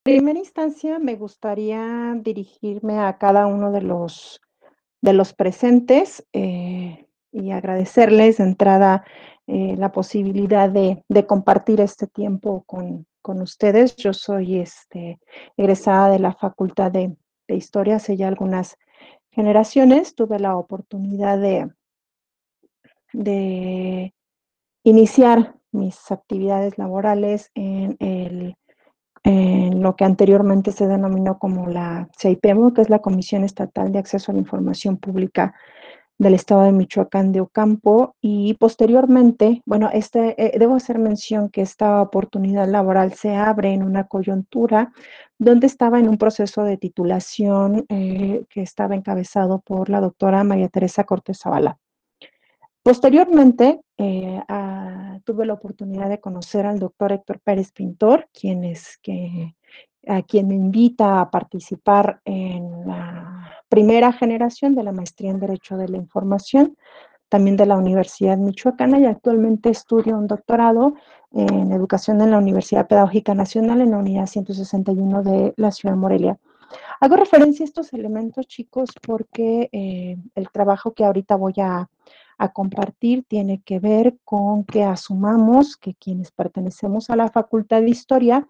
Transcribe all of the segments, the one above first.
Primera instancia, me gustaría dirigirme a cada uno de los presentes, y agradecerles de entrada, la posibilidad de compartir este tiempo con ustedes. Yo soy, egresada de la Facultad de Historia hace ya algunas generaciones. Tuve la oportunidad de iniciar mis actividades laborales en lo que anteriormente se denominó como la CEIPEMO, que es la Comisión Estatal de Acceso a la Información Pública del Estado de Michoacán de Ocampo, y posteriormente, bueno, debo hacer mención que esta oportunidad laboral se abre en una coyuntura donde estaba en un proceso de titulación, que estaba encabezado por la doctora María Teresa Cortés Zavala. Posteriormente, tuve la oportunidad de conocer al doctor Héctor Pérez Pintor, a quien me invita a participar en la primera generación de la maestría en Derecho de la Información, también de la Universidad Michoacana, y actualmente estudio un doctorado en Educación en la Universidad Pedagógica Nacional en la Unidad 161 de la Ciudad de Morelia. Hago referencia a estos elementos, chicos, porque el trabajo que ahorita voy a compartir tiene que ver con que asumamos que quienes pertenecemos a la Facultad de Historia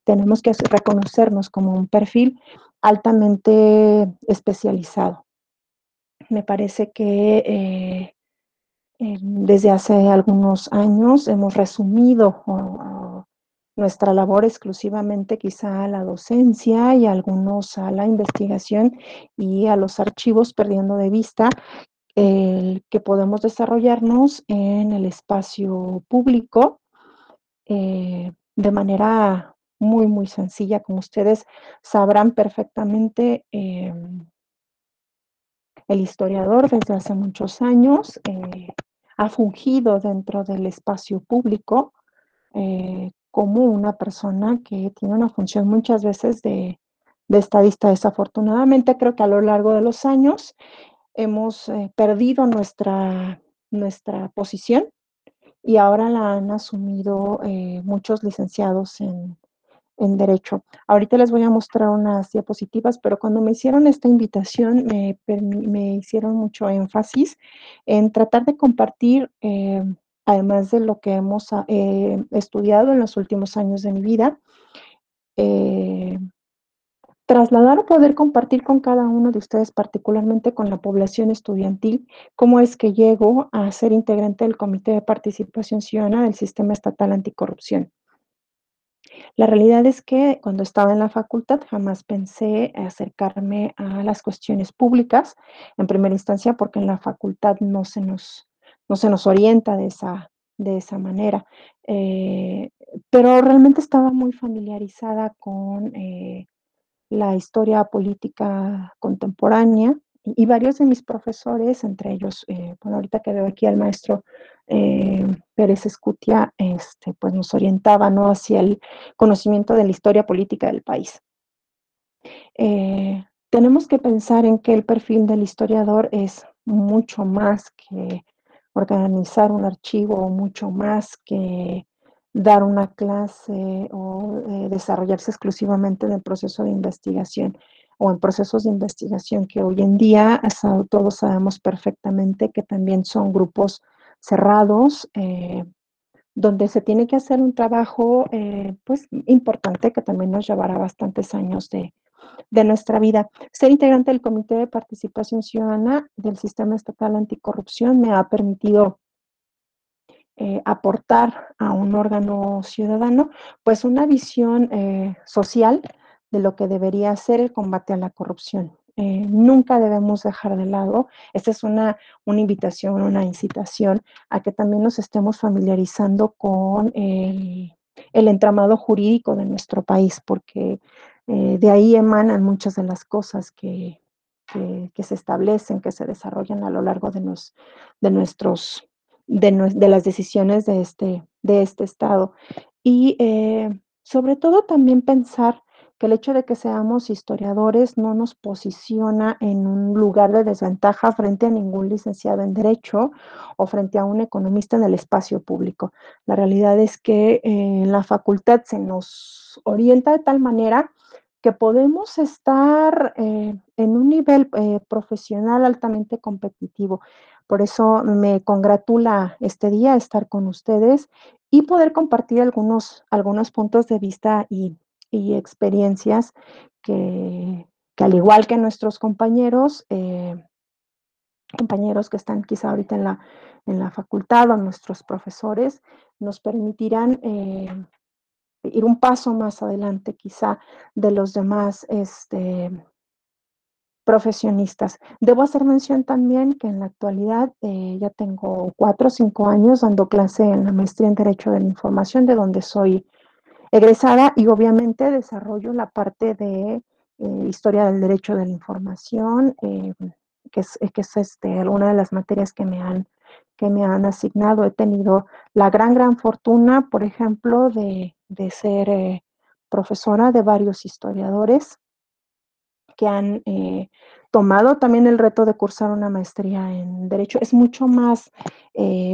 tenemos que reconocernos como un perfil altamente especializado. Me parece que desde hace algunos años hemos resumido nuestra labor exclusivamente quizá a la docencia y algunos a la investigación y a los archivos, perdiendo de vista el que podemos desarrollarnos en el espacio público de manera muy, muy sencilla. Como ustedes sabrán perfectamente, el historiador desde hace muchos años ha fungido dentro del espacio público como una persona que tiene una función muchas veces de estadista. Desafortunadamente, creo que a lo largo de los años hemos perdido nuestra posición y ahora la han asumido muchos licenciados en Derecho. Ahorita les voy a mostrar unas diapositivas, pero cuando me hicieron esta invitación me hicieron mucho énfasis en tratar de compartir, además de lo que hemos estudiado en los últimos años de mi vida, eh, trasladar o poder compartir con cada uno de ustedes, particularmente con la población estudiantil, cómo es que llego a ser integrante del Comité de Participación Ciudadana del Sistema Estatal Anticorrupción. La realidad es que cuando estaba en la facultad jamás pensé acercarme a las cuestiones públicas, en primera instancia porque en la facultad no se nos orienta de esa manera. Pero realmente estaba muy familiarizada con la historia política contemporánea y varios de mis profesores, entre ellos, bueno, ahorita que veo aquí al maestro Pérez Escutia, pues nos orientaba, ¿no?, hacia el conocimiento de la historia política del país. Tenemos que pensar en que el perfil del historiador es mucho más que organizar un archivo, o mucho más que dar una clase o desarrollarse exclusivamente en el proceso de investigación o en procesos de investigación que hoy en día todos sabemos perfectamente que también son grupos cerrados, donde se tiene que hacer un trabajo pues importante que también nos llevará bastantes años de nuestra vida. Ser integrante del Comité de Participación Ciudadana del Sistema Estatal Anticorrupción me ha permitido aportar a un órgano ciudadano, pues una visión social de lo que debería ser el combate a la corrupción. Nunca debemos dejar de lado, esta es una invitación, una incitación a que también nos estemos familiarizando con el entramado jurídico de nuestro país, porque de ahí emanan muchas de las cosas que se establecen, que se desarrollan a lo largo de nuestros de las decisiones de este Estado. Y sobre todo también pensar que el hecho de que seamos historiadores no nos posiciona en un lugar de desventaja frente a ningún licenciado en Derecho o frente a un economista en el espacio público. La realidad es que en la facultad se nos orienta de tal manera que podemos estar en un nivel profesional altamente competitivo. Por eso me congratula este día estar con ustedes y poder compartir algunos puntos de vista y experiencias que al igual que nuestros compañeros que están quizá ahorita en la facultad o nuestros profesores, nos permitirán ir un paso más adelante quizá de los demás profesionistas. Debo hacer mención también que en la actualidad ya tengo 4 o 5 años dando clase en la maestría en Derecho de la Información, de donde soy egresada, y obviamente desarrollo la parte de historia del derecho de la información, que es alguna de las materias que me han asignado. He tenido la gran fortuna, por ejemplo, de ser profesora de varios historiadores que han tomado también el reto de cursar una maestría en Derecho. Es mucho más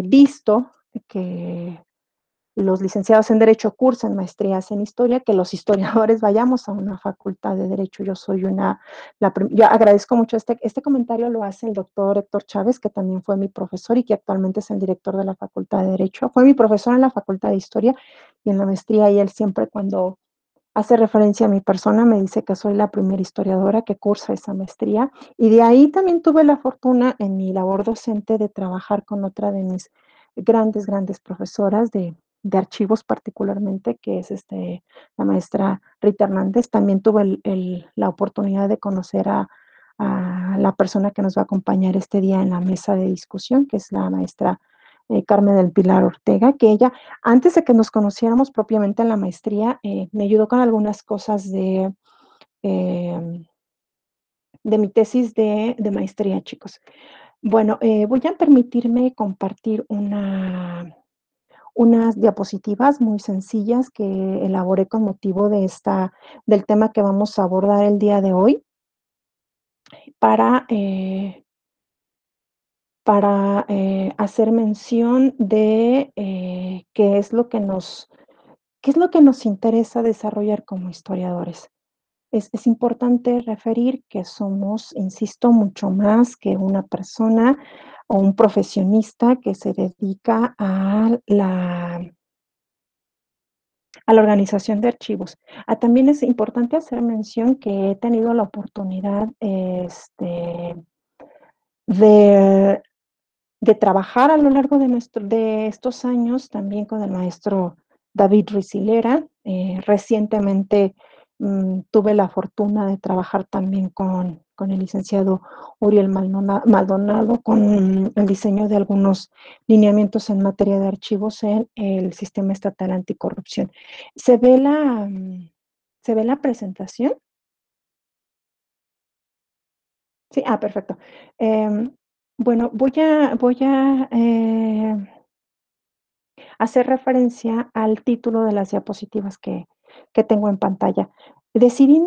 visto que los licenciados en Derecho cursan maestrías en Historia, que los historiadores vayamos a una facultad de Derecho. Yo soy yo agradezco mucho este comentario, lo hace el doctor Héctor Chávez, que también fue mi profesor y que actualmente es el director de la Facultad de Derecho. Fue mi profesor en la Facultad de Historia y en la maestría, y él siempre cuando hace referencia a mi persona, me dice que soy la primera historiadora que cursa esa maestría, y de ahí también tuve la fortuna en mi labor docente de trabajar con otra de mis grandes profesoras de archivos particularmente, que es la maestra Rita Hernández. También tuve la oportunidad de conocer a la persona que nos va a acompañar este día en la mesa de discusión, que es la maestra Carmen del Pilar Ortega, que ella, antes de que nos conociéramos propiamente en la maestría, me ayudó con algunas cosas eh, de mi tesis de maestría, chicos. Bueno, voy a permitirme compartir unas diapositivas muy sencillas que elaboré con motivo del tema que vamos a abordar el día de hoy para, hacer mención de qué es lo que nos interesa desarrollar como historiadores. Es importante referir que somos, insisto, mucho más que una persona o un profesionista que se dedica a la organización de archivos. También es importante hacer mención que he tenido la oportunidad de de trabajar a lo largo de estos años también con el maestro David Ruiz-Hilera. Recientemente tuve la fortuna de trabajar también con el licenciado Uriel Maldonado con el diseño de algunos lineamientos en materia de archivos en el Sistema Estatal Anticorrupción. ¿Se ve la presentación? Sí, perfecto. Bueno, voy a hacer referencia al título de las diapositivas que tengo en pantalla. Decidí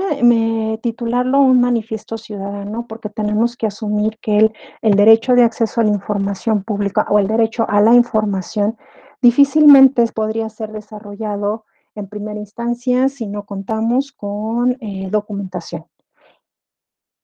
titularlo Un manifiesto ciudadano porque tenemos que asumir que el derecho de acceso a la información pública o el derecho a la información difícilmente podría ser desarrollado en primera instancia si no contamos con documentación.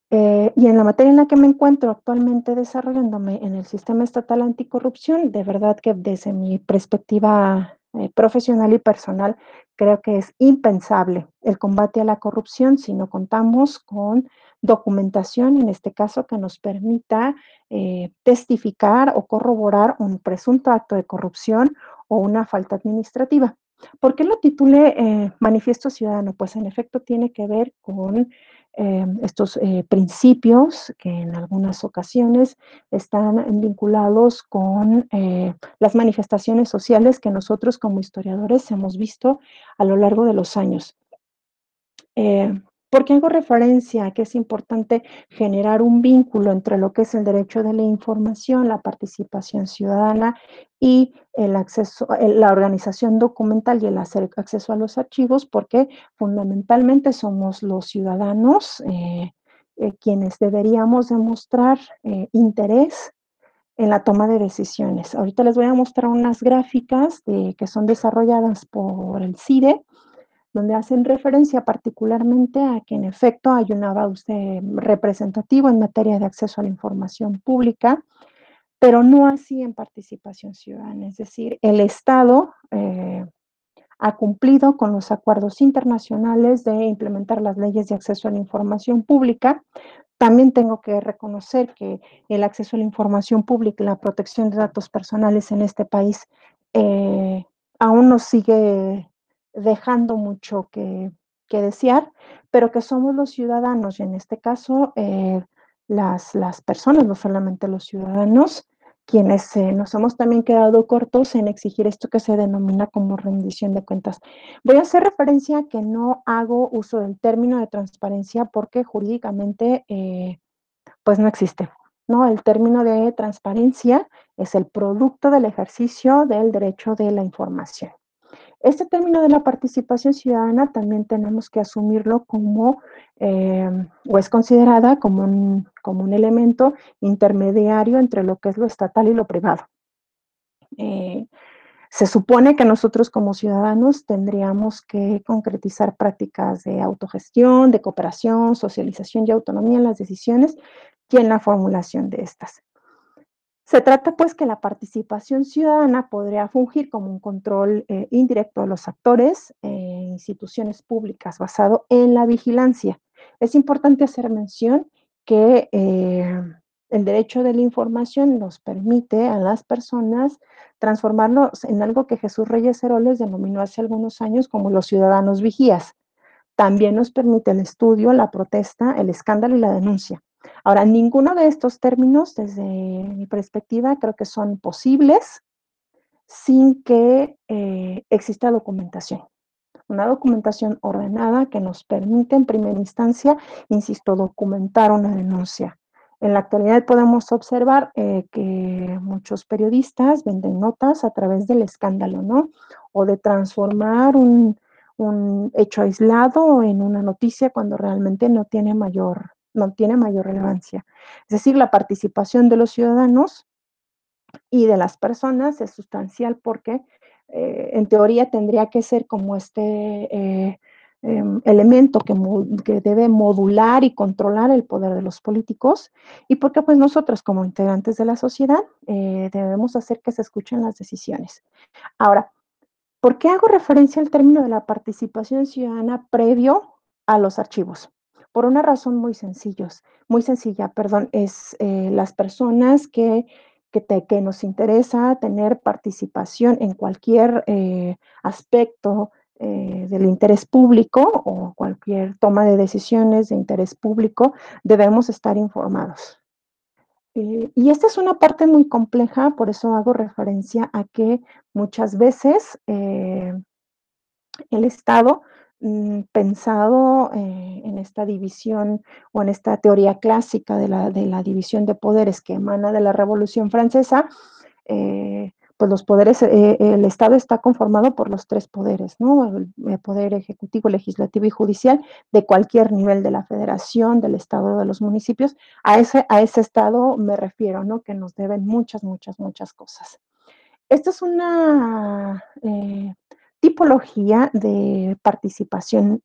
Y en la materia en la que me encuentro actualmente desarrollándome en el Sistema Estatal Anticorrupción, de verdad que desde mi perspectiva profesional y personal, creo que es impensable el combate a la corrupción si no contamos con documentación, en este caso, que nos permita testificar o corroborar un presunto acto de corrupción o una falta administrativa. ¿Por qué lo titulé Manifiesto Ciudadano? Pues en efecto tiene que ver con estos principios que en algunas ocasiones están vinculados con las manifestaciones sociales que nosotros como historiadores hemos visto a lo largo de los años. Porque hago referencia a que es importante generar un vínculo entre lo que es el derecho de la información, la participación ciudadana y el acceso, la organización documental y el acceso a los archivos, porque fundamentalmente somos los ciudadanos quienes deberíamos demostrar interés en la toma de decisiones. Ahorita les voy a mostrar unas gráficas que son desarrolladas por el CIDE, donde hacen referencia particularmente a que en efecto hay un avance representativo en materia de acceso a la información pública, pero no así en participación ciudadana. Es decir, el Estado ha cumplido con los acuerdos internacionales de implementar las leyes de acceso a la información pública. También tengo que reconocer que el acceso a la información pública y la protección de datos personales en este país eh, aún nos sigue dejando mucho que desear, pero que somos los ciudadanos, y en este caso las personas, no solamente los ciudadanos, quienes nos hemos también quedado cortos en exigir esto que se denomina como rendición de cuentas. Voy a hacer referencia a que no hago uso del término de transparencia porque jurídicamente pues no existe. ¿No? El término de transparencia es el producto del ejercicio del derecho de la información. Este término de la participación ciudadana también tenemos que asumirlo como, o es considerada como un elemento intermediario entre lo que es lo estatal y lo privado. Se supone que nosotros como ciudadanos tendríamos que concretizar prácticas de autogestión, de cooperación, socialización y autonomía en las decisiones y en la formulación de estas. Se trata pues que la participación ciudadana podría fungir como un control indirecto de los actores e instituciones públicas basado en la vigilancia. Es importante hacer mención que el derecho de la información nos permite a las personas transformarlos en algo que Jesús Reyes Heroles denominó hace algunos años como los ciudadanos vigías. También nos permite el estudio, la protesta, el escándalo y la denuncia. Ahora, ninguno de estos términos, desde mi perspectiva, creo que son posibles sin que exista documentación. Una documentación ordenada que nos permite, en primera instancia, insisto, documentar una denuncia. En la actualidad podemos observar que muchos periodistas venden notas a través del escándalo, ¿no? O de transformar un hecho aislado en una noticia cuando realmente no tiene mayor relevancia. Es decir, la participación de los ciudadanos y de las personas es sustancial porque en teoría tendría que ser como elemento que debe modular y controlar el poder de los políticos y porque pues nosotros como integrantes de la sociedad debemos hacer que se escuchen las decisiones. Ahora, ¿por qué hago referencia al término de la participación ciudadana previo a los archivos? Por una razón muy sencilla, perdón, es las personas que nos interesa tener participación en cualquier aspecto del interés público o cualquier toma de decisiones de interés público, debemos estar informados. Y esta es una parte muy compleja, por eso hago referencia a que muchas veces el Estado, pensado en esta división o en esta teoría clásica de la división de poderes que emana de la Revolución Francesa, pues los poderes, el Estado está conformado por los tres poderes, ¿no? El poder ejecutivo, legislativo y judicial de cualquier nivel de la federación, del Estado, de los municipios. A ese Estado me refiero, ¿no? Que nos deben muchas, muchas, muchas cosas. Esta es una tipología de participación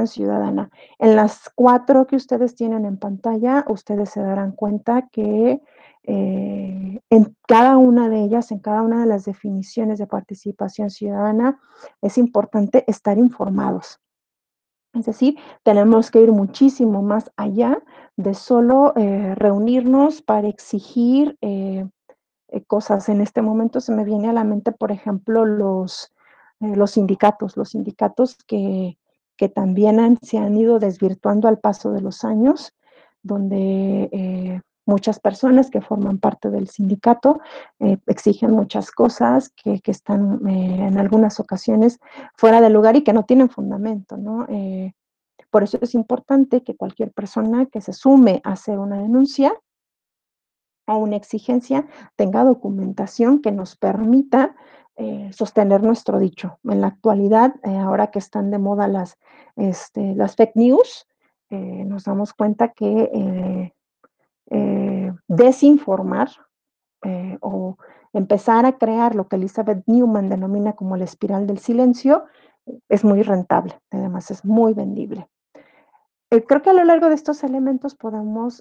ciudadana. En las cuatro que ustedes tienen en pantalla, ustedes se darán cuenta que en cada una de ellas, en cada una de las definiciones de participación ciudadana, es importante estar informados. Es decir, tenemos que ir muchísimo más allá de solo reunirnos para exigir cosas. En este momento se me viene a la mente, por ejemplo, los sindicatos que también se han ido desvirtuando al paso de los años, donde Muchas personas que forman parte del sindicato exigen muchas cosas que están en algunas ocasiones fuera de lugar y que no tienen fundamento, ¿no? Por eso es importante que cualquier persona que se sume a hacer una denuncia o una exigencia tenga documentación que nos permita sostener nuestro dicho. En la actualidad, ahora que están de moda las fake news, nos damos cuenta que desinformar o empezar a crear lo que Elizabeth Newman denomina como la espiral del silencio es muy rentable, además es muy vendible. Creo que a lo largo de estos elementos podemos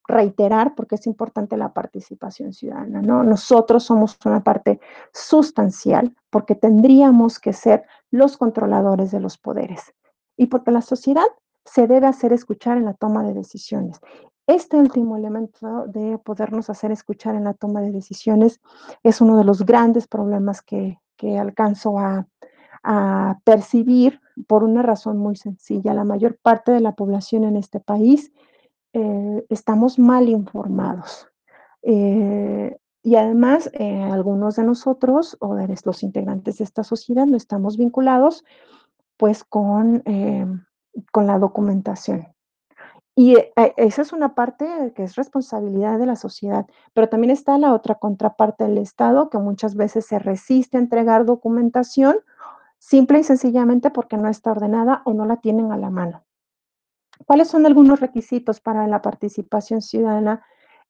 reiterar porque es importante la participación ciudadana, ¿no? Nosotros somos una parte sustancial porque tendríamos que ser los controladores de los poderes y porque la sociedad se debe hacer escuchar en la toma de decisiones. Este último elemento de podernos hacer escuchar en la toma de decisiones es uno de los grandes problemas que alcanzo a percibir por una razón muy sencilla. La mayor parte de la población en este país estamos mal informados. Y además, algunos de nosotros o de los integrantes de esta sociedad no estamos vinculados pues con la documentación. Y esa es una parte que es responsabilidad de la sociedad, pero también está la otra contraparte del Estado, que muchas veces se resiste a entregar documentación simple y sencillamente porque no está ordenada o no la tienen a la mano. ¿Cuáles son algunos requisitos para la participación ciudadana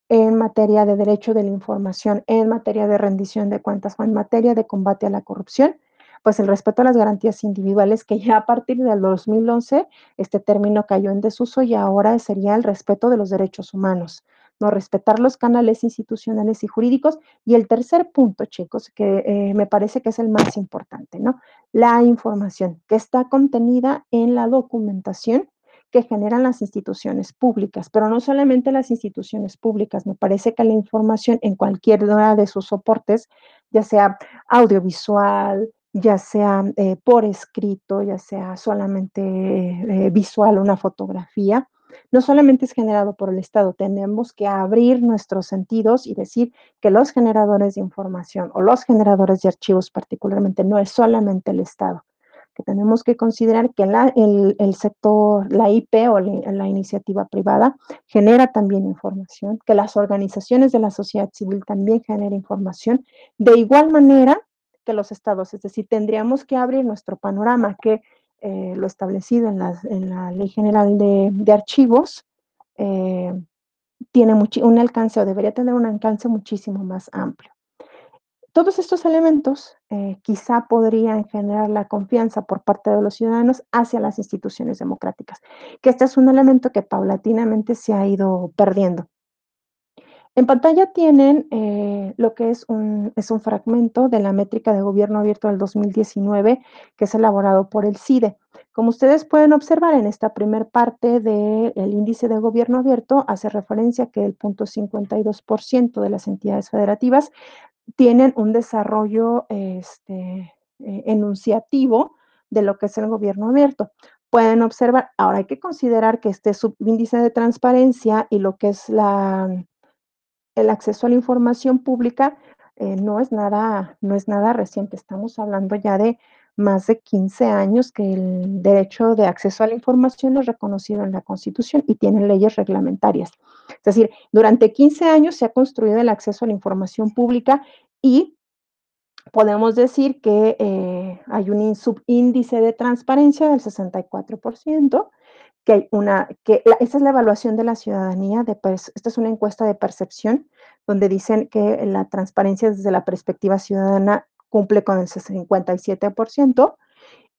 en materia de derecho de la información, en materia de rendición de cuentas o en materia de combate a la corrupción? Pues el respeto a las garantías individuales, que ya a partir del 2011 este término cayó en desuso y ahora sería el respeto de los derechos humanos, no respetar los canales institucionales y jurídicos. Y el tercer punto, chicos, que me parece que es el más importante, ¿no? La información que está contenida en la documentación que generan las instituciones públicas, pero no solamente las instituciones públicas, me parece que la información en cualquiera de sus soportes, ya sea audiovisual, ya sea por escrito, ya sea solamente visual, una fotografía, no solamente es generado por el Estado, tenemos que abrir nuestros sentidos y decir que los generadores de información o los generadores de archivos particularmente no es solamente el Estado, que tenemos que considerar que el sector, la IP o la iniciativa privada genera también información, que las organizaciones de la sociedad civil también generan información, de igual manera que los estados, es decir, tendríamos que abrir nuestro panorama que lo establecido en la Ley General de Archivos tiene un alcance o debería tener un alcance muchísimo más amplio. Todos estos elementos quizá podrían generar la confianza por parte de los ciudadanos hacia las instituciones democráticas, que este es un elemento que paulatinamente se ha ido perdiendo. En pantalla tienen lo que es un fragmento de la métrica de gobierno abierto del 2019 que es elaborado por el CIDE. Como ustedes pueden observar en esta primera parte del índice de gobierno abierto, hace referencia que el 0.52% de las entidades federativas tienen un desarrollo enunciativo de lo que es el gobierno abierto. Pueden observar, ahora hay que considerar que este subíndice de transparencia y lo que es el acceso a la información pública no es nada reciente. Estamos hablando ya de más de 15 años que el derecho de acceso a la información es reconocido en la Constitución y tiene leyes reglamentarias. Es decir, durante 15 años se ha construido el acceso a la información pública y podemos decir que hay un subíndice de transparencia del 64%, que hay esa es la evaluación de la ciudadanía, esta es una encuesta de percepción, donde dicen que la transparencia desde la perspectiva ciudadana cumple con el 57%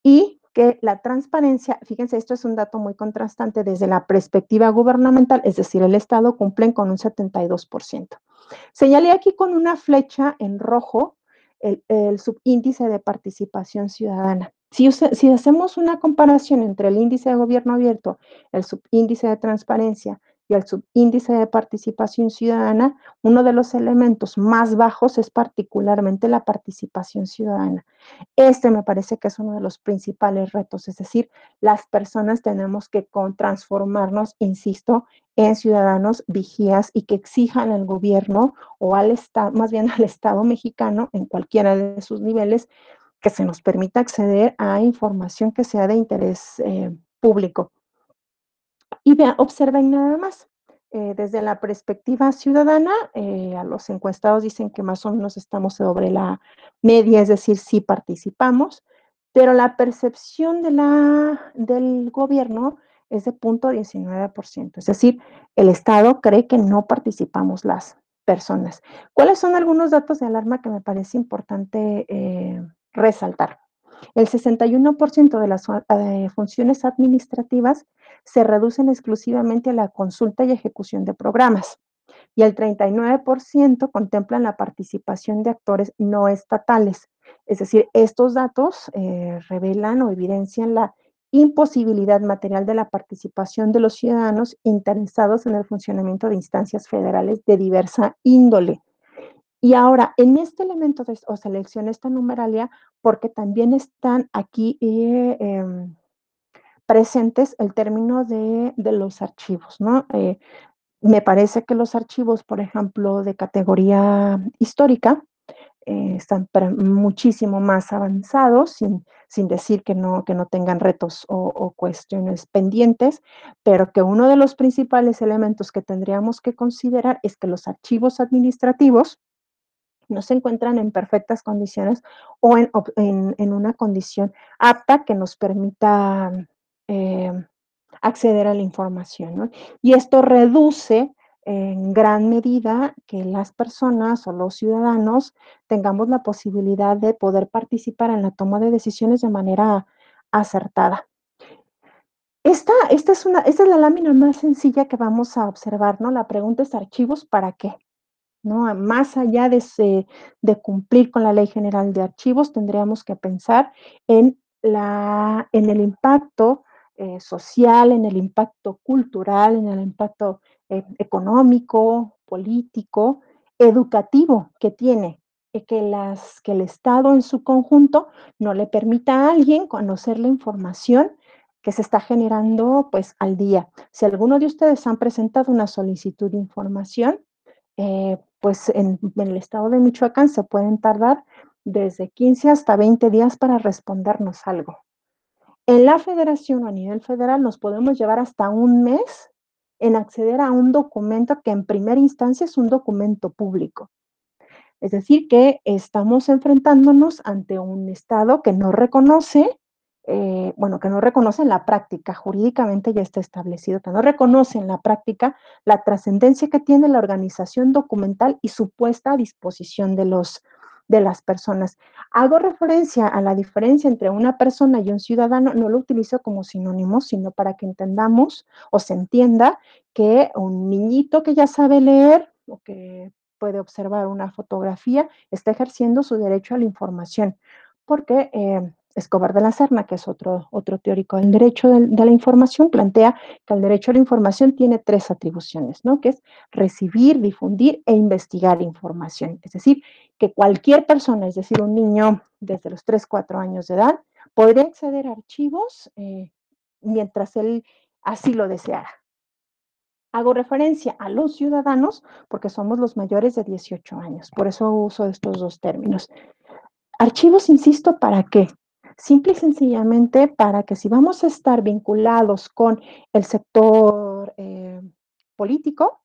y que la transparencia, fíjense, esto es un dato muy contrastante, desde la perspectiva gubernamental, es decir, el Estado, cumplen con un 72%. Señalé aquí con una flecha en rojo el subíndice de participación ciudadana. Si hacemos una comparación entre el índice de gobierno abierto, el subíndice de transparencia y el subíndice de participación ciudadana, uno de los elementos más bajos es particularmente la participación ciudadana. Este me parece que es uno de los principales retos, es decir, las personas tenemos que transformarnos, insisto, en ciudadanos vigías y que exijan al gobierno o al Estado, más bien al Estado mexicano, en cualquiera de sus niveles, que se nos permita acceder a información que sea de interés público. Y vean, observen nada más. Desde la perspectiva ciudadana, a los encuestados dicen que más o menos estamos sobre la media, es decir, sí participamos, pero la percepción del gobierno es de 0.19%, es decir, el Estado cree que no participamos las personas. ¿Cuáles son algunos datos de alarma que me parece importante resaltar? El 61% de las funciones administrativas se reducen exclusivamente a la consulta y ejecución de programas, y el 39% contemplan la participación de actores no estatales. Es decir, estos datos revelan o evidencian la imposibilidad material de la participación de los ciudadanos interesados en el funcionamiento de instancias federales de diversa índole. Y ahora, en este elemento o selección, esta numeralia, porque también están aquí presentes el término de los archivos, ¿no? Me parece que los archivos, por ejemplo, de categoría histórica, están muchísimo más avanzados, sin decir que no tengan retos o cuestiones pendientes, pero que uno de los principales elementos que tendríamos que considerar es que los archivos administrativos no se encuentran en perfectas condiciones o en una condición apta que nos permita eh, acceder a la información, ¿no? Y esto reduce en gran medida que las personas o los ciudadanos tengamos la posibilidad de poder participar en la toma de decisiones de manera acertada. Esta es la lámina más sencilla que vamos a observar, ¿no? La pregunta es: ¿archivos para qué? ¿No? Más allá de cumplir con la Ley General de Archivos, tendríamos que pensar en el impacto social, en el impacto cultural, en el impacto económico, político, educativo que tiene, que el Estado en su conjunto no le permita a alguien conocer la información que se está generando pues al día. Si alguno de ustedes han presentado una solicitud de información, pues en el estado de Michoacán se pueden tardar desde 15 hasta 20 días para respondernos algo. En la federación o a nivel federal nos podemos llevar hasta un mes en acceder a un documento que en primera instancia es un documento público. Es decir, que estamos enfrentándonos ante un Estado que no reconoce, bueno, que no reconoce en la práctica, jurídicamente ya está establecido, que no reconoce en la práctica la trascendencia que tiene la organización documental y su puesta a disposición de las personas. Hago referencia a la diferencia entre una persona y un ciudadano, no lo utilizo como sinónimo, sino para que entendamos o se entienda que un niñito que ya sabe leer o que puede observar una fotografía, está ejerciendo su derecho a la información, porque Escobar de la Serna, que es otro teórico del derecho de la información, plantea que el derecho a la información tiene tres atribuciones, ¿no? Que es recibir, difundir e investigar información. Es decir, que cualquier persona, es decir, un niño desde los 3, 4 años de edad, podría acceder a archivos mientras él así lo deseara. Hago referencia a los ciudadanos porque somos los mayores de 18 años, por eso uso estos dos términos. Archivos, insisto, ¿para qué? Simple y sencillamente para que si vamos a estar vinculados con el sector político,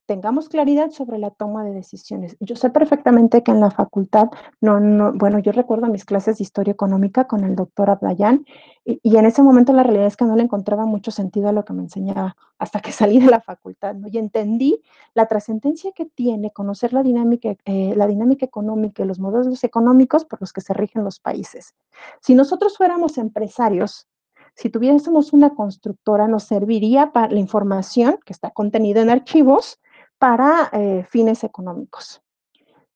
tengamos claridad sobre la toma de decisiones. Yo sé perfectamente que en la facultad, bueno, yo recuerdo mis clases de historia económica con el doctor Abdayan y en ese momento la realidad es que no le encontraba mucho sentido a lo que me enseñaba hasta que salí de la facultad, ¿no? Y entendí la trascendencia que tiene conocer la dinámica económica y los modelos económicos por los que se rigen los países. Si nosotros fuéramos empresarios, si tuviésemos una constructora, nos serviría para la información que está contenida en archivos para fines económicos.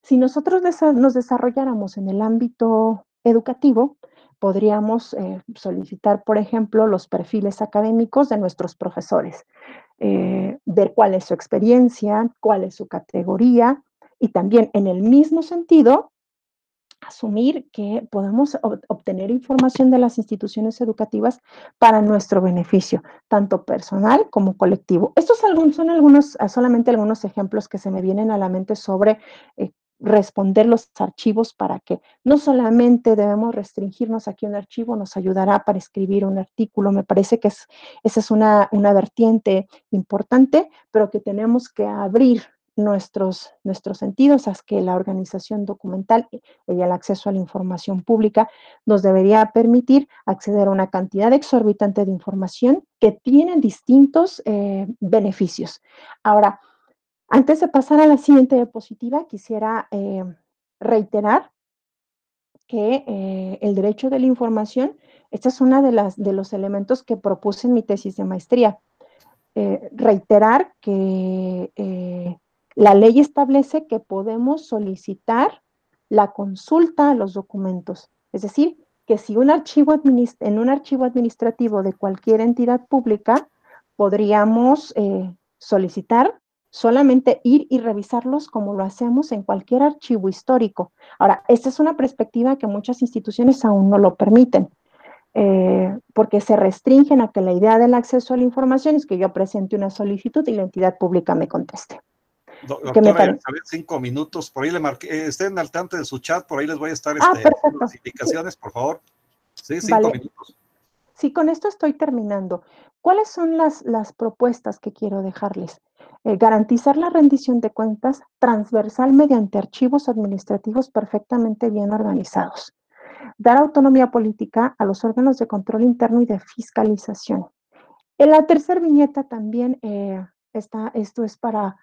Si nosotros nos desarrolláramos en el ámbito educativo, podríamos solicitar, por ejemplo, los perfiles académicos de nuestros profesores. ver cuál es su experiencia, cuál es su categoría, y también en el mismo sentido, asumir que podemos obtener información de las instituciones educativas para nuestro beneficio, tanto personal como colectivo. Estos son solamente algunos ejemplos que se me vienen a la mente sobre responder los archivos, para que no solamente debemos restringirnos aquí a un archivo, nos ayudará para escribir un artículo. Me parece que esa es una vertiente importante, pero que tenemos que abrir nuestros sentidos a que la organización documental y el acceso a la información pública nos debería permitir acceder a una cantidad exorbitante de información que tiene distintos beneficios. Ahora, antes de pasar a la siguiente diapositiva, quisiera reiterar que el derecho de la información, esta es una de los elementos que propuse en mi tesis de maestría. Reiterar que la ley establece que podemos solicitar la consulta a los documentos. Es decir, que si en un archivo administrativo de cualquier entidad pública, podríamos solicitar solamente ir y revisarlos como lo hacemos en cualquier archivo histórico. Ahora, esta es una perspectiva que muchas instituciones aún no lo permiten. Porque se restringen a que la idea del acceso a la información es que yo presente una solicitud y la entidad pública me conteste. Doctora Elizabeth, 5 minutos, por ahí le marqué, estén al tanto de su chat, por ahí les voy a estar perfecto. las indicaciones, por favor. Sí, 5 vale. minutos. Sí, con esto estoy terminando. ¿Cuáles son las propuestas que quiero dejarles? Garantizar la rendición de cuentas transversal mediante archivos administrativos perfectamente bien organizados. Dar autonomía política a los órganos de control interno y de fiscalización. En la tercera viñeta también esto es para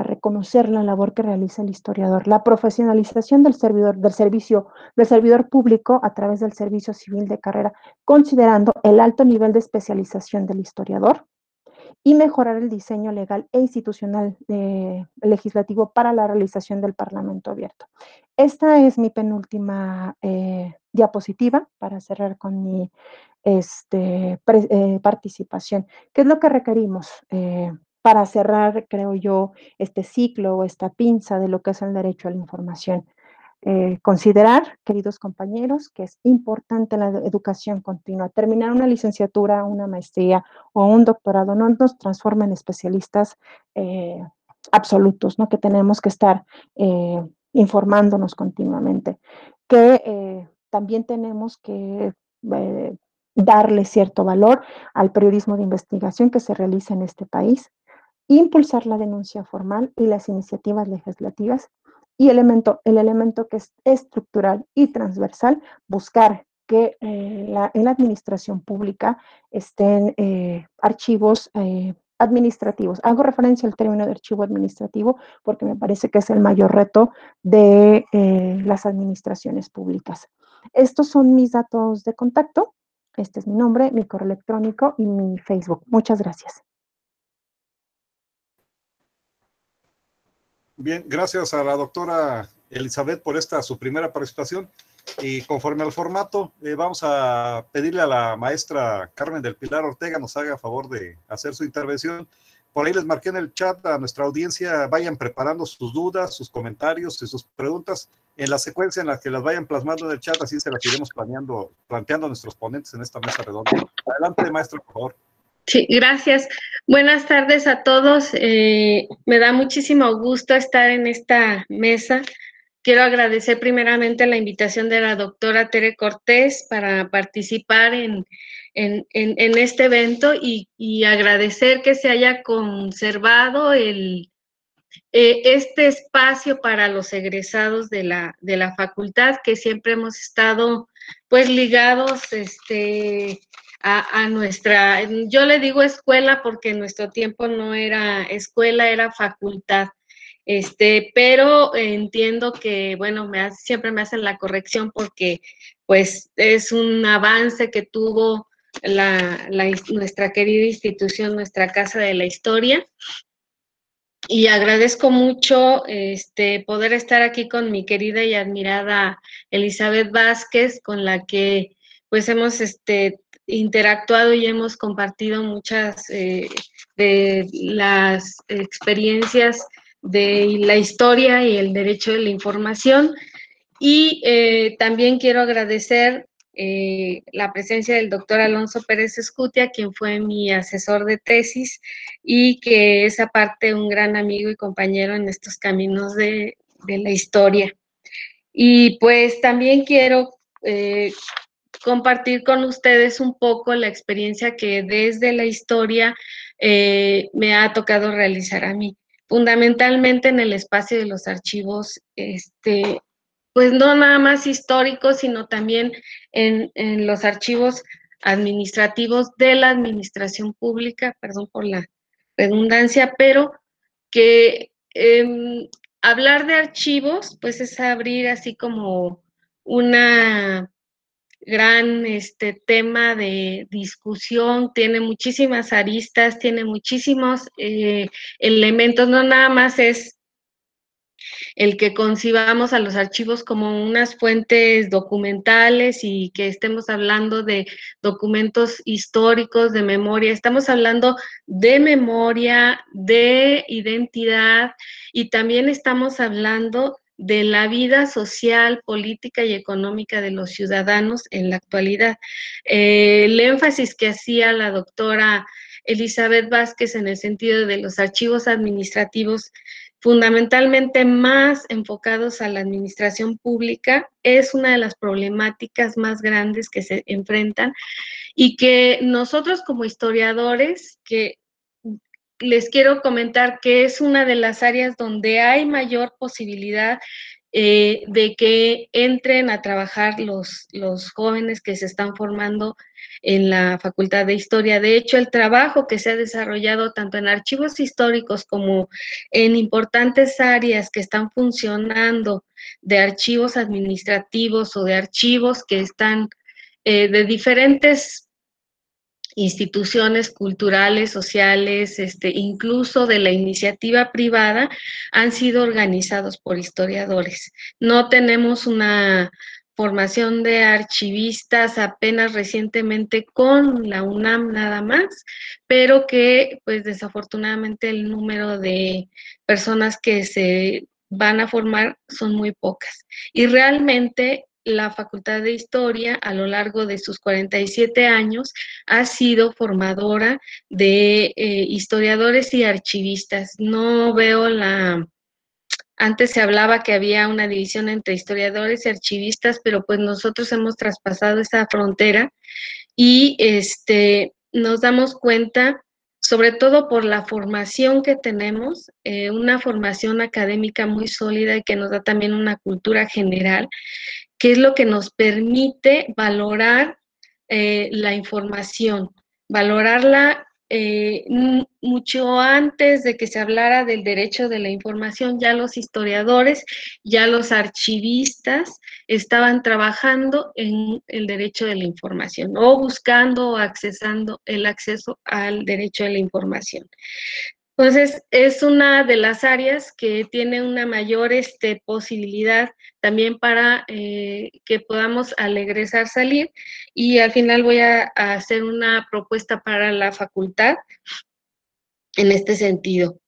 reconocer la labor que realiza el historiador, la profesionalización del servidor público a través del servicio civil de carrera, considerando el alto nivel de especialización del historiador, y mejorar el diseño legal e institucional legislativo para la realización del Parlamento abierto. Esta es mi penúltima diapositiva para cerrar con mi participación. ¿Qué es lo que requerimos para cerrar, creo yo, este ciclo o esta pinza de lo que es el derecho a la información? Considerar, queridos compañeros, que es importante la educación continua. Terminar una licenciatura, una maestría o un doctorado no nos transforma en especialistas absolutos, ¿no? Que tenemos que estar informándonos continuamente. Que también tenemos que darle cierto valor al periodismo de investigación que se realiza en este país, impulsar la denuncia formal y las iniciativas legislativas, y el elemento que es estructural y transversal, buscar que en la administración pública estén archivos administrativos. Hago referencia al término de archivo administrativo porque me parece que es el mayor reto de las administraciones públicas. Estos son mis datos de contacto. Este es mi nombre, mi correo electrónico y mi Facebook. Muchas gracias. Bien, gracias a la doctora Elizabeth por su primera participación. Y conforme al formato, vamos a pedirle a la maestra Carmen del Pilar Ortega nos haga favor de hacer su intervención. Por ahí les marqué en el chat a nuestra audiencia, vayan preparando sus dudas, sus comentarios y sus preguntas en la secuencia en la que las vayan plasmando en el chat, así se las iremos planteando a nuestros ponentes en esta mesa redonda. Adelante, maestra, por favor. Sí, gracias. Buenas tardes a todos. Me da muchísimo gusto estar en esta mesa. Quiero agradecer primeramente la invitación de la doctora Tere Cortés para participar en este evento y agradecer que se haya conservado este espacio para los egresados de la facultad, que siempre hemos estado pues ligados a nuestra, yo le digo escuela porque en nuestro tiempo no era escuela, era facultad. Pero entiendo que, bueno, siempre me hacen la corrección porque pues es un avance que tuvo nuestra querida institución, nuestra Casa de la Historia. Y agradezco mucho poder estar aquí con mi querida y admirada Elizabeth Vázquez, con la que pues hemos interactuado y hemos compartido muchas de las experiencias de la historia y el derecho de la información. Y también quiero agradecer la presencia del doctor Alonso Pérez Escutia, quien fue mi asesor de tesis y que es aparte un gran amigo y compañero en estos caminos de la historia. Y pues también quiero compartir con ustedes un poco la experiencia que desde la historia me ha tocado realizar a mí, fundamentalmente en el espacio de los archivos, pues no nada más históricos, sino también en los archivos administrativos de la administración pública, perdón por la redundancia, pero que hablar de archivos, pues es abrir así como una gran tema de discusión, tiene muchísimas aristas, tiene muchísimos elementos, no nada más es el que concibamos a los archivos como unas fuentes documentales y que estemos hablando de documentos históricos, de memoria, estamos hablando de memoria, de identidad y también estamos hablando de la vida social, política y económica de los ciudadanos en la actualidad. El énfasis que hacía la doctora Elizabeth Vázquez en el sentido de los archivos administrativos fundamentalmente más enfocados a la administración pública, es una de las problemáticas más grandes que se enfrentan y que nosotros como historiadores, que les quiero comentar que es una de las áreas donde hay mayor posibilidad de que entren a trabajar los jóvenes que se están formando en la Facultad de Historia. De hecho, el trabajo que se ha desarrollado tanto en archivos históricos como en importantes áreas que están funcionando de archivos administrativos o de archivos que están de diferentes instituciones culturales, sociales, incluso de la iniciativa privada, han sido organizados por historiadores. No tenemos una formación de archivistas apenas recientemente con la UNAM nada más, pero que pues desafortunadamente el número de personas que se van a formar son muy pocas. Y realmente la Facultad de Historia a lo largo de sus 47 años ha sido formadora de historiadores y archivistas. No veo antes se hablaba que había una división entre historiadores y archivistas, pero pues nosotros hemos traspasado esa frontera y nos damos cuenta, sobre todo por la formación que tenemos, una formación académica muy sólida y que nos da también una cultura general, que es lo que nos permite valorar la información, valorarla mucho antes de que se hablara del derecho de la información. Ya los historiadores, ya los archivistas estaban trabajando en el derecho de la información o buscando o accesando el acceso al derecho de la información. Entonces, es una de las áreas que tiene una mayor posibilidad también para que podamos al egresar salir, y al final voy a hacer una propuesta para la facultad en este sentido.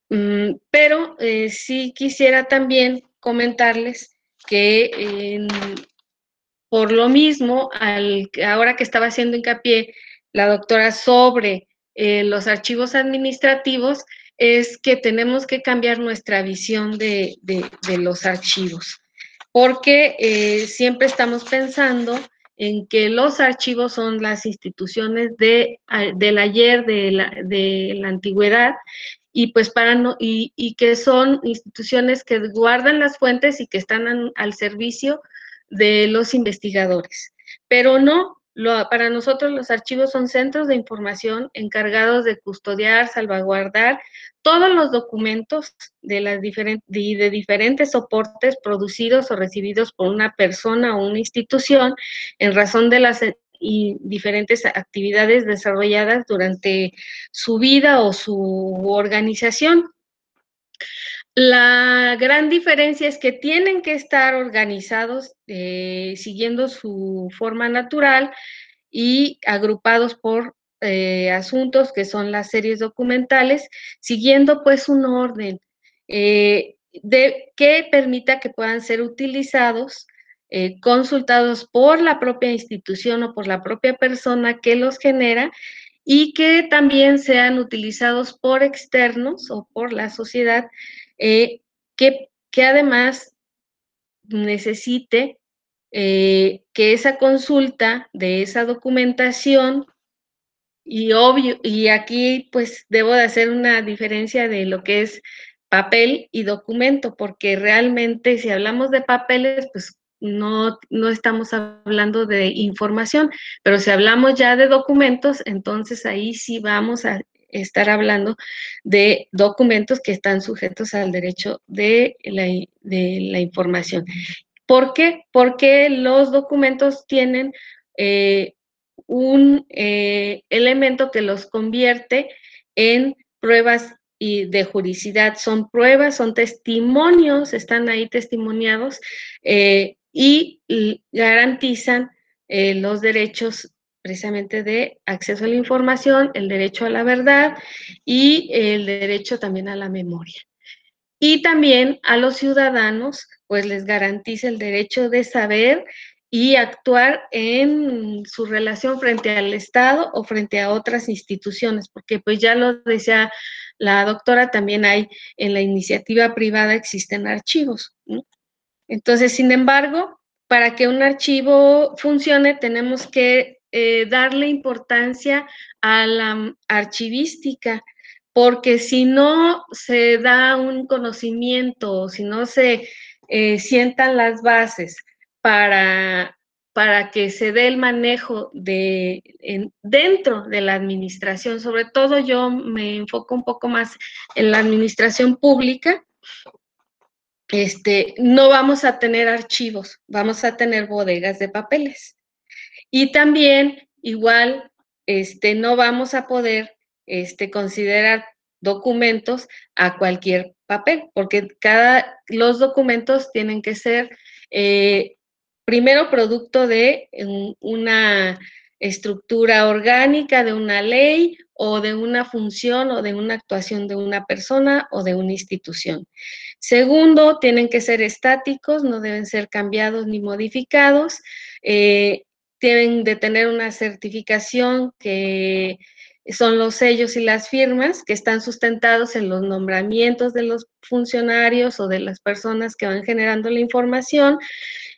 Pero sí quisiera también comentarles que por lo mismo, ahora que estaba haciendo hincapié la doctora sobre los archivos administrativos, es que tenemos que cambiar nuestra visión de los archivos, porque siempre estamos pensando en que los archivos son las instituciones del ayer, de la antigüedad, y pues y que son instituciones que guardan las fuentes y que están al servicio de los investigadores. Pero no, para nosotros los archivos son centros de información encargados de custodiar, salvaguardar todos los documentos de diferentes soportes producidos o recibidos por una persona o una institución en razón de las y diferentes actividades desarrolladas durante su vida o su organización. La gran diferencia es que tienen que estar organizados siguiendo su forma natural y agrupados por asuntos que son las series documentales, siguiendo pues un orden que permita que puedan ser utilizados, consultados por la propia institución o por la propia persona que los genera, y que también sean utilizados por externos o por la sociedad, que además necesite que esa consulta de esa documentación, y obvio, y aquí pues debo de hacer una diferencia de lo que es papel y documento, porque realmente si hablamos de papeles, pues no estamos hablando de información, pero si hablamos ya de documentos, entonces ahí sí vamos a estar hablando de documentos que están sujetos al derecho de la información. ¿Por qué? Porque los documentos tienen un elemento que los convierte en pruebas y de juridicidad. Son pruebas, son testimonios, están ahí testimoniados, y garantizan los derechos precisamente de acceso a la información, el derecho a la verdad y el derecho también a la memoria. Y también a los ciudadanos, pues les garantiza el derecho de saber y actuar en su relación frente al Estado o frente a otras instituciones, porque pues ya lo decía la doctora, también hay en la iniciativa privada existen archivos, ¿no? Entonces, sin embargo, para que un archivo funcione tenemos que darle importancia a la archivística, porque si no se da un conocimiento, si no se sientan las bases para, para que se dé el manejo dentro de la administración, sobre todo yo me enfoco un poco más en la administración pública, no vamos a tener archivos, vamos a tener bodegas de papeles. Y también, igual, no vamos a poder considerar documentos a cualquier papel, porque los documentos tienen que ser primero producto de una estructura orgánica, de una ley o de una función o de una actuación de una persona o de una institución. Segundo, tienen que ser estáticos, no deben ser cambiados ni modificados. Deben de tener una certificación que son los sellos y las firmas que están sustentados en los nombramientos de los funcionarios o de las personas que van generando la información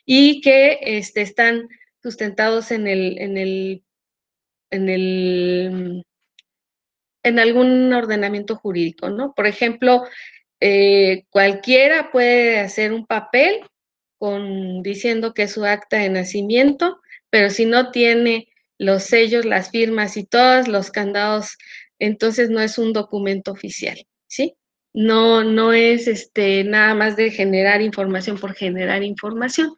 y que están sustentados en algún ordenamiento jurídico, ¿no? Por ejemplo, cualquiera puede hacer un papel diciendo que es su acta de nacimiento, pero si no tiene los sellos, las firmas y todos los candados, entonces no es un documento oficial, ¿sí? No es nada más de generar información por generar información.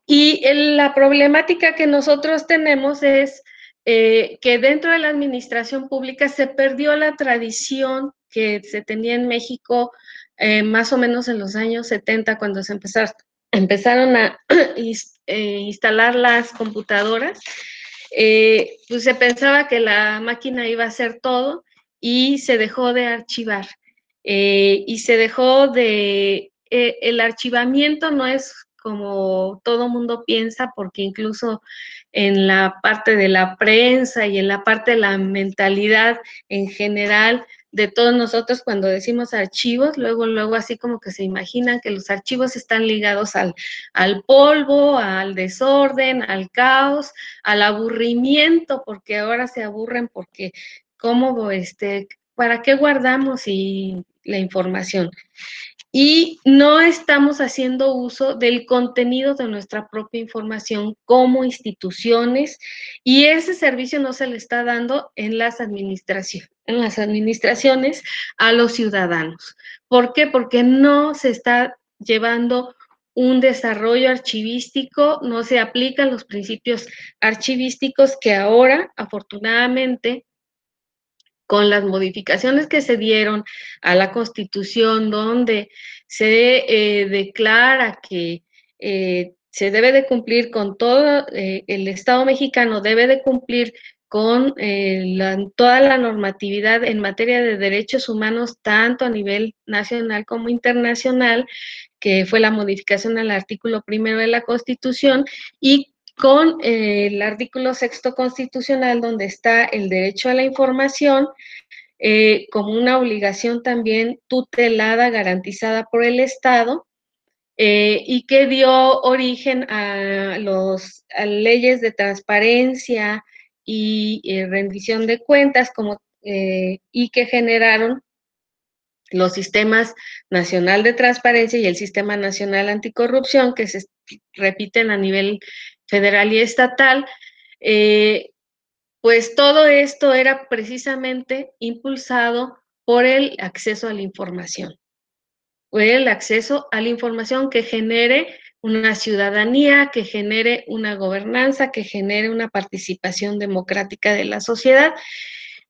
Y la problemática que nosotros tenemos es que dentro de la administración pública se perdió la tradición que se tenía en México más o menos en los años 70, cuando se empezaron a instalar las computadoras. Pues se pensaba que la máquina iba a hacer todo y se dejó de archivar. Y se dejó de... el archivamiento no es como todo mundo piensa, porque incluso en la parte de la prensa y en la parte de la mentalidad en general de todos nosotros, cuando decimos archivos, luego así como que se imaginan que los archivos están ligados al polvo, al desorden, al caos, al aburrimiento, porque ahora se aburren porque cómo, ¿para qué guardamos la información? Y no estamos haciendo uso del contenido de nuestra propia información como instituciones, y ese servicio no se le está dando en las administraciones a los ciudadanos. ¿Por qué? Porque no se está llevando un desarrollo archivístico, no se aplican los principios archivísticos que ahora, afortunadamente, con las modificaciones que se dieron a la Constitución, donde se declara que se debe de cumplir con todo, el Estado mexicano debe de cumplir con toda la normatividad en materia de derechos humanos, tanto a nivel nacional como internacional, que fue la modificación al artículo 1 de la Constitución, y con el artículo 6 constitucional, donde está el derecho a la información, como una obligación también tutelada, garantizada por el Estado, y que dio origen a leyes de transparencia y rendición de cuentas, y que generaron los sistemas nacional de transparencia y el sistema nacional anticorrupción, que se repiten a nivel federal y estatal. Pues todo esto era precisamente impulsado por el acceso a la información, el acceso a la información que genere una ciudadanía, que genere una gobernanza, que genere una participación democrática de la sociedad,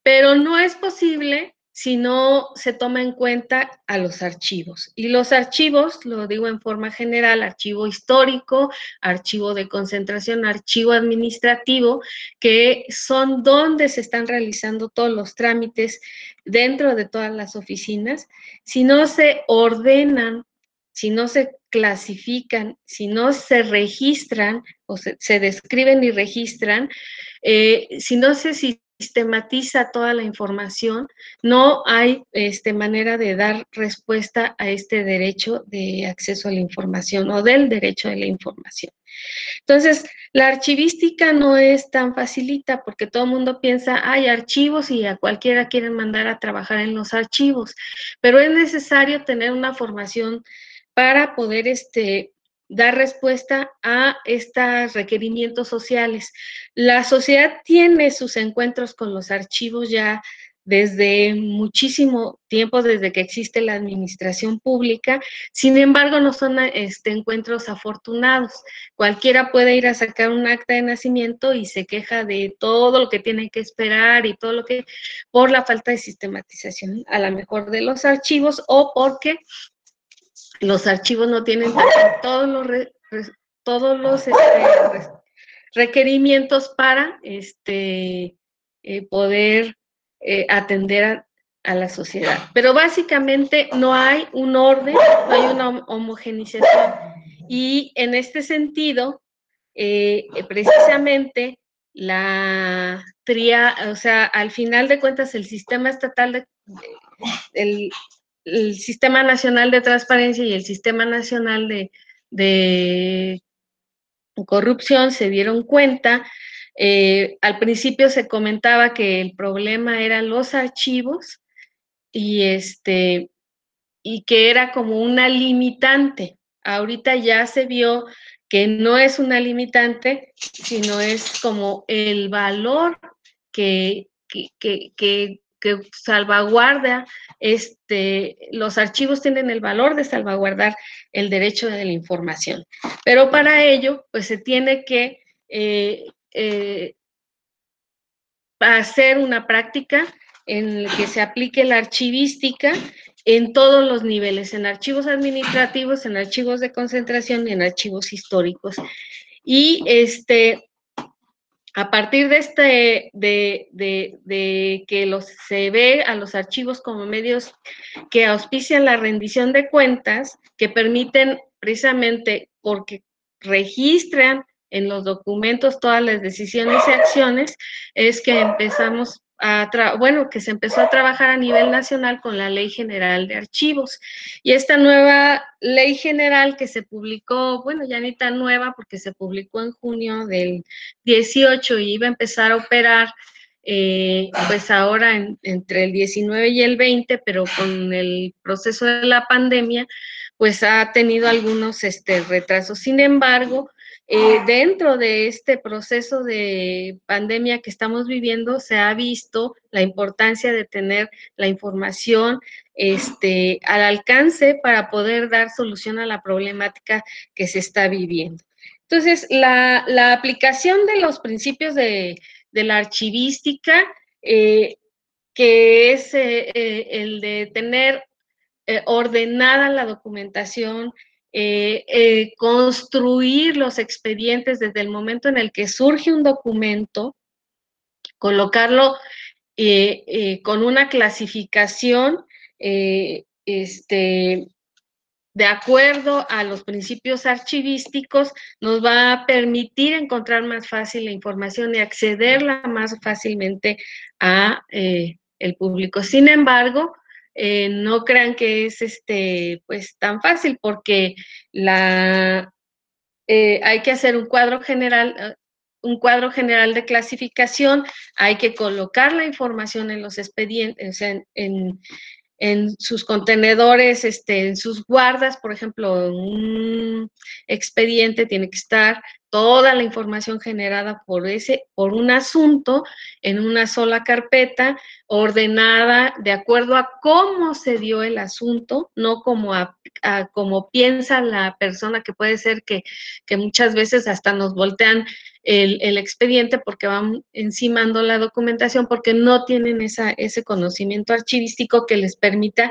pero no es posible si no se toma en cuenta a los archivos. Y los archivos, lo digo en forma general, archivo histórico, archivo de concentración, archivo administrativo, que son donde se están realizando todos los trámites dentro de todas las oficinas. Si no se ordenan, si no se clasifican, si no se registran o se describen y registran, si no se sistematiza toda la información, no hay manera de dar respuesta a este derecho de acceso a la información o del derecho a la información. Entonces, la archivística no es tan facilita porque todo el mundo piensa, hay archivos y a cualquiera quieren mandar a trabajar en los archivos, pero es necesario tener una formación para poder dar respuesta a estos requerimientos sociales. La sociedad tiene sus encuentros con los archivos ya desde muchísimo tiempo, desde que existe la administración pública. Sin embargo, no son encuentros afortunados. Cualquiera puede ir a sacar un acta de nacimiento y se queja de todo lo que tiene que esperar y todo lo que, por la falta de sistematización, a lo mejor de los archivos, o porque los archivos no tienen todos los requerimientos para poder atender a la sociedad. Pero básicamente no hay un orden, no hay una homogenización. Y en este sentido, precisamente o sea, al final de cuentas, el sistema estatal el Sistema Nacional de Transparencia y el Sistema Nacional de Corrupción se dieron cuenta. Al principio se comentaba que el problema eran los archivos y que era como una limitante. Ahorita ya se vio que no es una limitante, sino es como el valor que salvaguarda, los archivos tienen el valor de salvaguardar el derecho de la información. Pero para ello, pues se tiene que hacer una práctica en la que se aplique la archivística en todos los niveles, en archivos administrativos, en archivos de concentración y en archivos históricos. Y a partir de que se ve a los archivos como medios que auspician la rendición de cuentas, que permiten precisamente porque registran en los documentos todas las decisiones y acciones, es que empezamos que se empezó a trabajar a nivel nacional con la Ley General de Archivos. Y esta nueva Ley General que se publicó, bueno, ya ni tan nueva porque se publicó en junio del 18 y iba a empezar a operar pues ahora entre el 19 y el 20, pero con el proceso de la pandemia, pues ha tenido algunos retrasos. Sin embargo, dentro de este proceso de pandemia que estamos viviendo, se ha visto la importancia de tener la información al alcance para poder dar solución a la problemática que se está viviendo. Entonces, la aplicación de los principios de la archivística, que es el de tener ordenada la documentación, construir los expedientes desde el momento en el que surge un documento, colocarlo con una clasificación de acuerdo a los principios archivísticos, nos va a permitir encontrar más fácil la información y accederla más fácilmente a el público. Sin embargo, no crean que es pues tan fácil, porque hay que hacer un cuadro general de clasificación, hay que colocar la información en los expedientes, o sea, en sus contenedores, en sus guardas. Por ejemplo, un expediente tiene que estar toda la información generada por un asunto en una sola carpeta, ordenada de acuerdo a cómo se dio el asunto, no como como piensa la persona, que puede ser que muchas veces hasta nos voltean el expediente porque van encimando la documentación, porque no tienen ese conocimiento archivístico que les permita,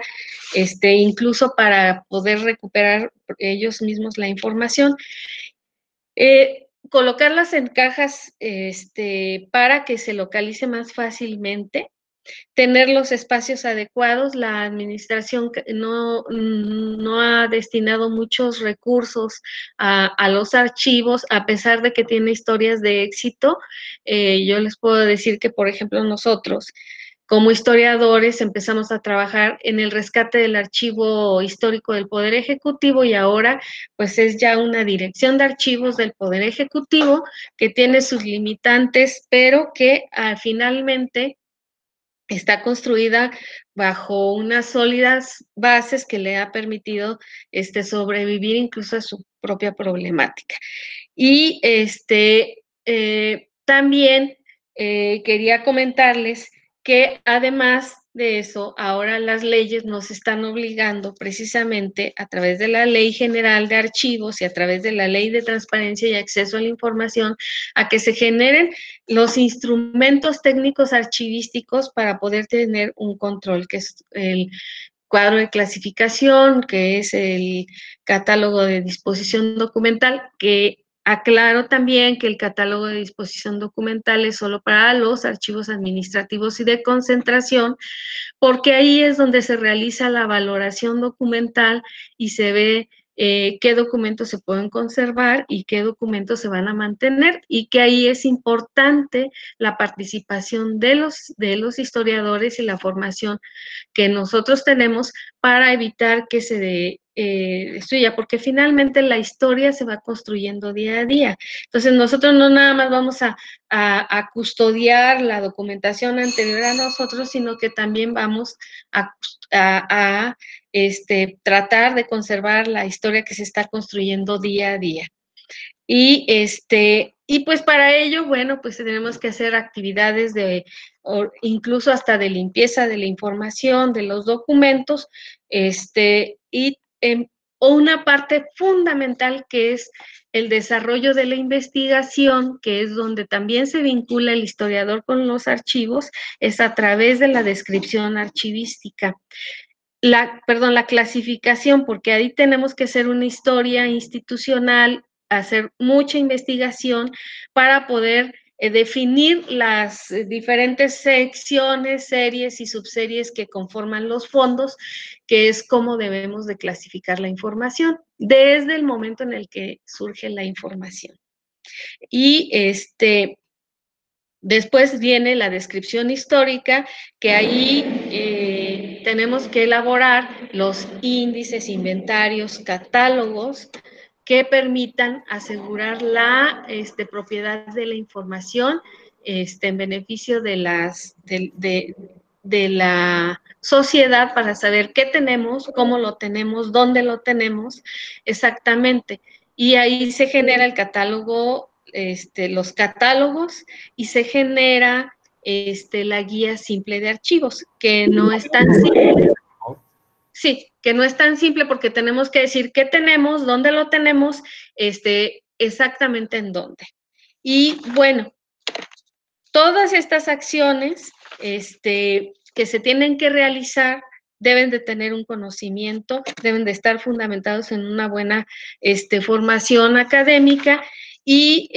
incluso para poder recuperar ellos mismos la información. Colocarlas en cajas para que se localice más fácilmente, tener los espacios adecuados. La administración no ha destinado muchos recursos a los archivos, a pesar de que tiene historias de éxito. Yo les puedo decir que, por ejemplo, nosotros, como historiadores, empezamos a trabajar en el rescate del archivo histórico del Poder Ejecutivo, y ahora pues es ya una dirección de archivos del Poder Ejecutivo que tiene sus limitantes, pero que finalmente está construida bajo unas sólidas bases que le ha permitido sobrevivir incluso a su propia problemática. Y también quería comentarles que, además de eso, ahora las leyes nos están obligando, precisamente a través de la Ley General de Archivos y a través de la Ley de Transparencia y Acceso a la Información, a que se generen los instrumentos técnicos archivísticos para poder tener un control, que es el cuadro de clasificación, que es el catálogo de disposición documental, que aclaro también que el catálogo de disposición documental es solo para los archivos administrativos y de concentración, porque ahí es donde se realiza la valoración documental y se ve qué documentos se pueden conservar y qué documentos se van a mantener, y que ahí es importante la participación de los historiadores y la formación que nosotros tenemos para evitar que se destruya, porque finalmente la historia se va construyendo día a día. Entonces nosotros no nada más vamos a custodiar la documentación anterior a nosotros, sino que también vamos a tratar de conservar la historia que se está construyendo día a día. Y pues para ello, bueno, pues tenemos que hacer actividades incluso hasta de limpieza de la información, de los documentos, y una parte fundamental, que es el desarrollo de la investigación, que es donde también se vincula el historiador con los archivos, es a través de la descripción archivística. La clasificación, porque ahí tenemos que hacer una historia institucional, hacer mucha investigación para poder definir las diferentes secciones, series y subseries que conforman los fondos, que es cómo debemos de clasificar la información desde el momento en el que surge la información. Y después viene la descripción histórica, que ahí tenemos que elaborar los índices, inventarios, catálogos que permitan asegurar la propiedad de la información en beneficio de la sociedad, para saber qué tenemos, cómo lo tenemos, dónde lo tenemos exactamente. Y ahí se genera el catálogo, los catálogos, y se genera la guía simple de archivos, que no es tan simple. Sí, que no es tan simple, porque tenemos que decir qué tenemos, dónde lo tenemos, exactamente en dónde. Y bueno, todas estas acciones que se tienen que realizar deben de tener un conocimiento, deben de estar fundamentados en una buena formación académica. Y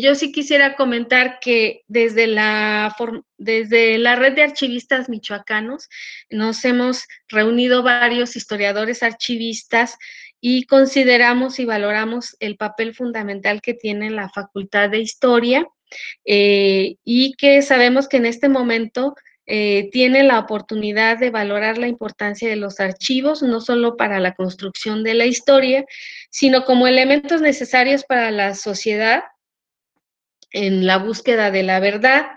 yo sí quisiera comentar que desde la red de archivistas michoacanos nos hemos reunido varios historiadores archivistas y consideramos y valoramos el papel fundamental que tiene la Facultad de Historia, y que sabemos que en este momento tiene la oportunidad de valorar la importancia de los archivos, no solo para la construcción de la historia, sino como elementos necesarios para la sociedad en la búsqueda de la verdad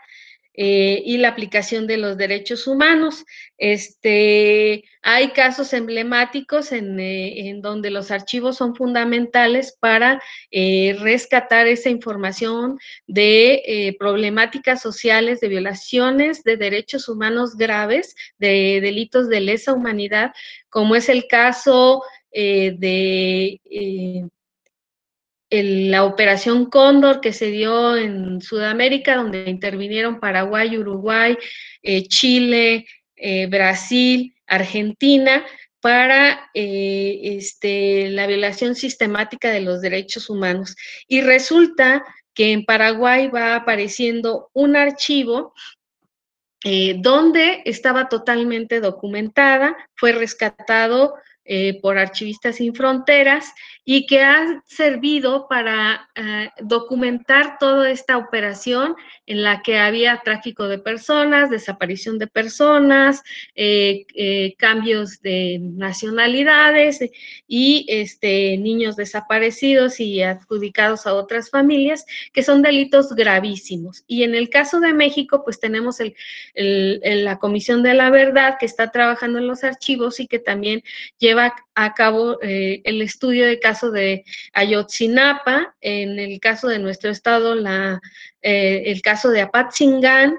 y la aplicación de los derechos humanos. Hay casos emblemáticos en donde los archivos son fundamentales para rescatar esa información de problemáticas sociales, de violaciones de derechos humanos graves, de delitos de lesa humanidad, como es el caso de la Operación Cóndor que se dio en Sudamérica, donde intervinieron Paraguay, Uruguay, Chile, Brasil, Argentina, para la violación sistemática de los derechos humanos. Y resulta que en Paraguay va apareciendo un archivo donde estaba totalmente documentada, fue rescatado por Archivistas Sin Fronteras y que ha servido para documentar toda esta operación en la que había tráfico de personas, desaparición de personas, cambios de nacionalidades y niños desaparecidos y adjudicados a otras familias, que son delitos gravísimos. Y en el caso de México, pues tenemos la Comisión de la Verdad, que está trabajando en los archivos y que también lleva a cabo el estudio de caso de Ayotzinapa, en el caso de nuestro estado, el caso de Apatzingán,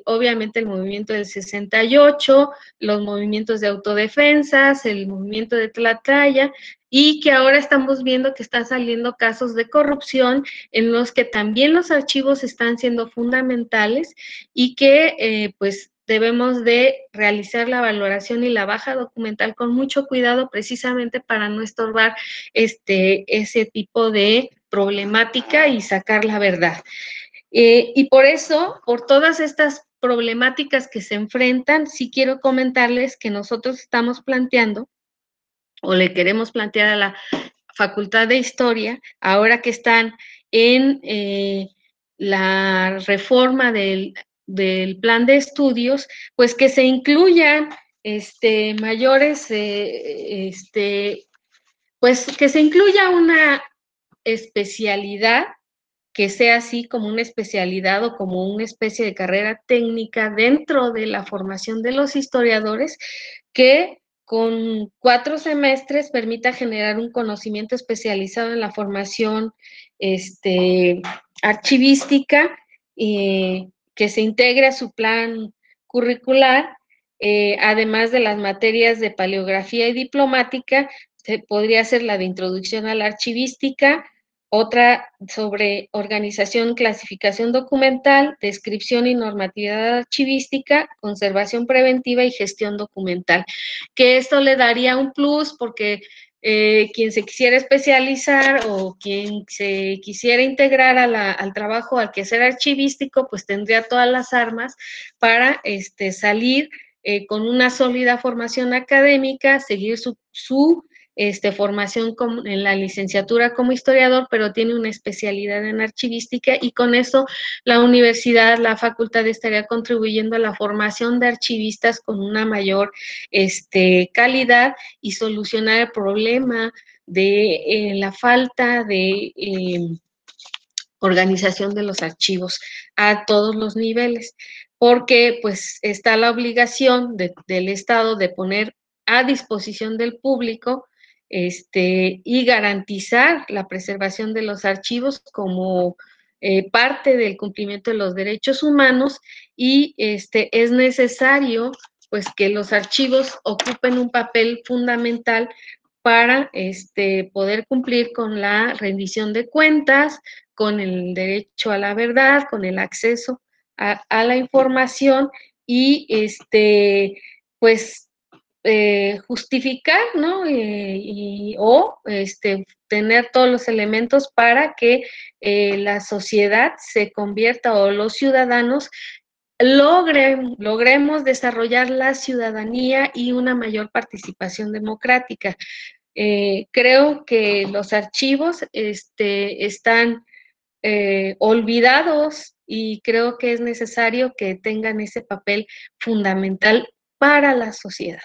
obviamente el movimiento del 68, los movimientos de autodefensas, el movimiento de Tlatlaya, y que ahora estamos viendo que están saliendo casos de corrupción en los que también los archivos están siendo fundamentales y que pues debemos de realizar la valoración y la baja documental con mucho cuidado, precisamente para no estorbar ese tipo de problemática y sacar la verdad. Y por eso, por todas estas problemáticas que se enfrentan, sí quiero comentarles que nosotros estamos planteando, o le queremos plantear a la Facultad de Historia, ahora que están en la reforma del plan de estudios, pues que se incluyan mayores, pues que se incluya una especialidad que sea así como una especialidad o como una especie de carrera técnica dentro de la formación de los historiadores, que con 4 semestres permita generar un conocimiento especializado en la formación archivística, que se integre a su plan curricular, además de las materias de paleografía y diplomática. Podría ser la de introducción a la archivística, otra sobre organización, clasificación documental, descripción y normatividad archivística, conservación preventiva y gestión documental. Que esto le daría un plus porque quien se quisiera especializar o quien se quisiera integrar al trabajo, al quehacer archivístico, pues tendría todas las armas para salir con una sólida formación académica, seguir su formación en la licenciatura como historiador, pero tiene una especialidad en archivística, y con eso la universidad, la facultad estaría contribuyendo a la formación de archivistas con una mayor calidad y solucionar el problema de la falta de organización de los archivos a todos los niveles, porque pues está la obligación del Estado de poner a disposición del público y garantizar la preservación de los archivos como parte del cumplimiento de los derechos humanos, y es necesario pues que los archivos ocupen un papel fundamental para poder cumplir con la rendición de cuentas, con el derecho a la verdad, con el acceso a la información, y pues justificar, ¿no? O tener todos los elementos para que la sociedad se convierta, o los ciudadanos logremos desarrollar la ciudadanía y una mayor participación democrática. Creo que los archivos están olvidados, y creo que es necesario que tengan ese papel fundamental para la sociedad.